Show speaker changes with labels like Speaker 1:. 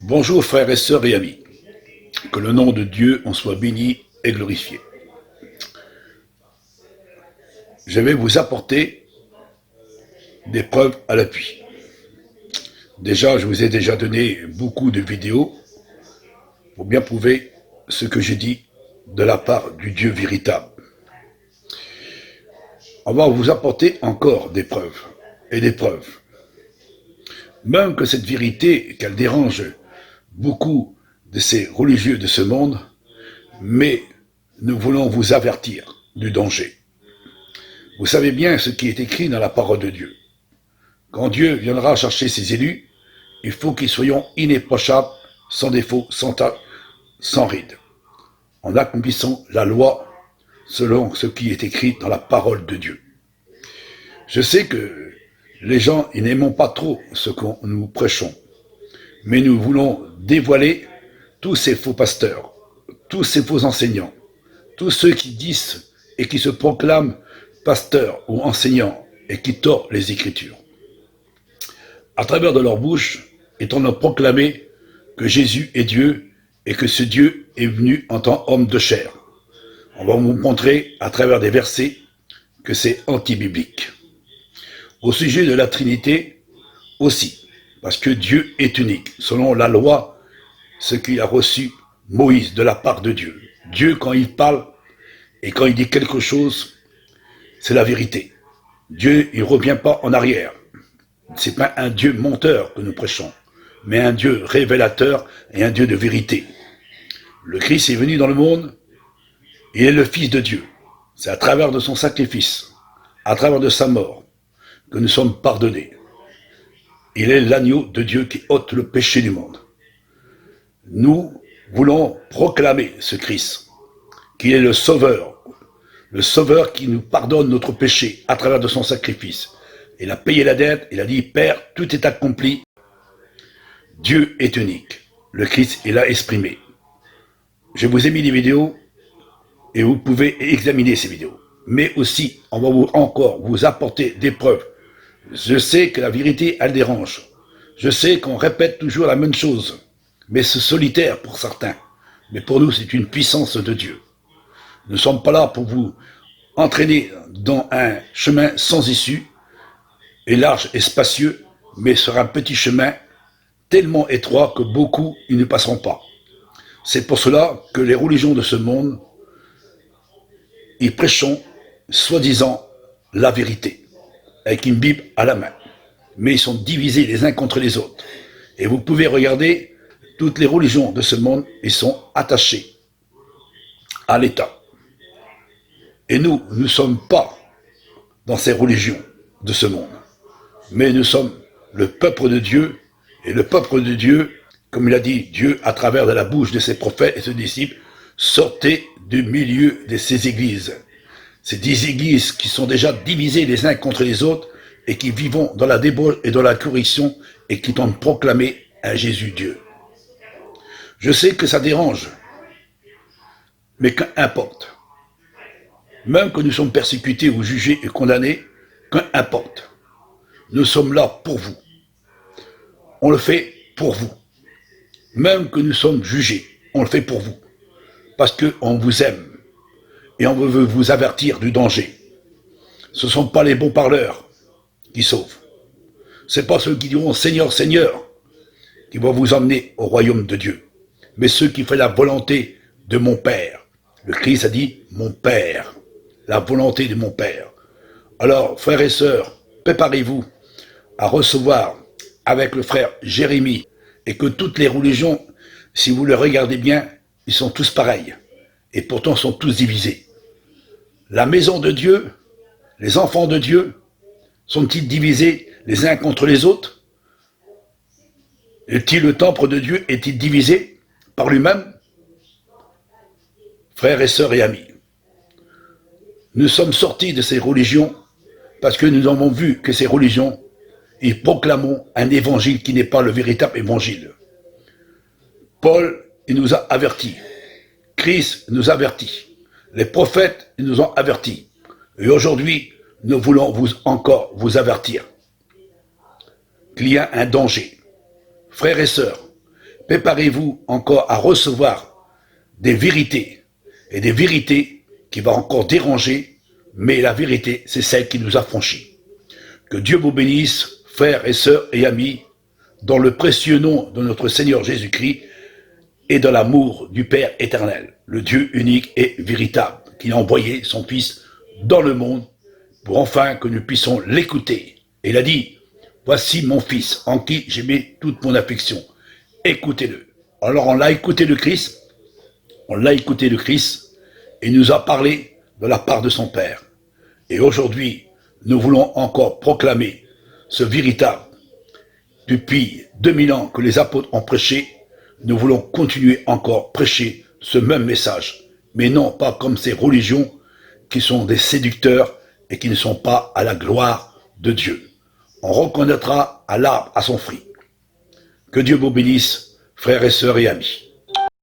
Speaker 1: Bonjour frères et sœurs et amis, que le nom de Dieu en soit béni et glorifié. Je vais vous apporter des preuves à l'appui. Déjà, je vous ai déjà donné beaucoup de vidéos pour bien prouver ce que j'ai dit de la part du Dieu véritable. On va vous apporter encore des preuves et des preuves. Même que cette vérité, qu'elle dérange beaucoup de ces religieux de ce monde, mais nous voulons vous avertir du danger. Vous savez bien ce qui est écrit dans la parole de Dieu. Quand Dieu viendra chercher ses élus, il faut qu'ils soient irréprochables, sans défaut, sans ride, en accomplissant la loi selon ce qui est écrit dans la parole de Dieu. Je sais que les gens ils n'aiment pas trop ce que nous prêchons, mais nous voulons dévoiler tous ces faux pasteurs, tous ces faux enseignants, tous ceux qui disent et qui se proclament pasteurs ou enseignants et qui tordent les Écritures. À travers de leur bouche, ils ont proclamé que Jésus est Dieu et que ce Dieu est venu en tant qu'homme de chair. On va vous montrer à travers des versets que c'est anti-biblique. Au sujet de la Trinité aussi, parce que Dieu est unique, selon la loi, ce qu'il a reçu Moïse de la part de Dieu. Dieu, quand il parle et quand il dit quelque chose, c'est la vérité. Dieu, il ne revient pas en arrière. Ce n'est pas un Dieu menteur que nous prêchons, mais un Dieu révélateur et un Dieu de vérité. Le Christ est venu dans le monde, il est le Fils de Dieu. C'est à travers de son sacrifice, à travers de sa mort, que nous sommes pardonnés. Il est l'agneau de Dieu qui ôte le péché du monde. Nous voulons proclamer ce Christ, qui est le Sauveur qui nous pardonne notre péché à travers de son sacrifice. Il a payé la dette, il a dit, Père, tout est accompli. Dieu est unique. Le Christ, il a exprimé. Je vous ai mis des vidéos et vous pouvez examiner ces vidéos. Mais aussi, on va encore vous apporter des preuves. Je sais que la vérité, elle dérange. Je sais qu'on répète toujours la même chose. Mais c'est solitaire pour certains. Mais pour nous, c'est une puissance de Dieu. Nous ne sommes pas là pour vous entraîner dans un chemin sans issue, et large et spacieux, mais sur un petit chemin tellement étroit que beaucoup ils ne passeront pas. C'est pour cela que les religions de ce monde, ils prêchent soi-disant la vérité, avec une Bible à la main. Mais ils sont divisés les uns contre les autres. Et vous pouvez regarder, toutes les religions de ce monde, ils sont attachés à l'État. Et nous ne sommes pas dans ces religions de ce monde. Mais nous sommes le peuple de Dieu, et le peuple de Dieu, comme il a dit Dieu à travers de la bouche de ses prophètes et ses disciples, sortez du milieu de ces églises. Ces 10 églises qui sont déjà divisées les uns contre les autres et qui vivent dans la débauche et dans la corruption et qui ont proclamé un Jésus Dieu. Je sais que ça dérange, mais qu'importe. Même que nous sommes persécutés ou jugés et condamnés, qu'importe. Nous sommes là pour vous. On le fait pour vous. Même que nous sommes jugés, on le fait pour vous. Parce qu'on vous aime. Et on veut vous avertir du danger. Ce ne sont pas les bons parleurs qui sauvent. Ce n'est pas ceux qui diront Seigneur, Seigneur, qui vont vous emmener au royaume de Dieu. Mais ceux qui font la volonté de mon Père. Le Christ a dit mon Père. La volonté de mon Père. Alors, frères et sœurs, préparez-vous à recevoir avec le frère Jérémie, et que toutes les religions, si vous les regardez bien, ils sont tous pareils, et pourtant sont tous divisés. La maison de Dieu, les enfants de Dieu, sont-ils divisés les uns contre les autres? Le temple de Dieu est-il divisé par lui-même? Frères et sœurs et amis, nous sommes sortis de ces religions parce que nous avons vu que ces religions et proclamons un évangile qui n'est pas le véritable évangile. Paul, il nous a avertis. Christ nous avertit. Les prophètes, ils nous ont avertis. Et aujourd'hui, nous voulons encore vous avertir qu'il y a un danger. Frères et sœurs, préparez-vous encore à recevoir des vérités, et des vérités qui vont encore déranger, mais la vérité, c'est celle qui nous affranchit. Que Dieu vous bénisse, frères et sœurs et amis, dans le précieux nom de notre Seigneur Jésus-Christ et dans l'amour du Père éternel, le Dieu unique et véritable, qui a envoyé son Fils dans le monde pour enfin que nous puissions l'écouter. Et il a dit, voici mon Fils en qui j'ai mis toute mon affection. Écoutez-le. Alors on a écouté le Christ, et il nous a parlé de la part de son Père. Et aujourd'hui, nous voulons encore proclamer ce véritable. Depuis 2000 ans que les apôtres ont prêché, nous voulons continuer encore prêcher ce même message, mais non pas comme ces religions qui sont des séducteurs et qui ne sont pas à la gloire de Dieu. On reconnaîtra à l'arbre à son fruit. Que Dieu vous bénisse, frères et sœurs et amis.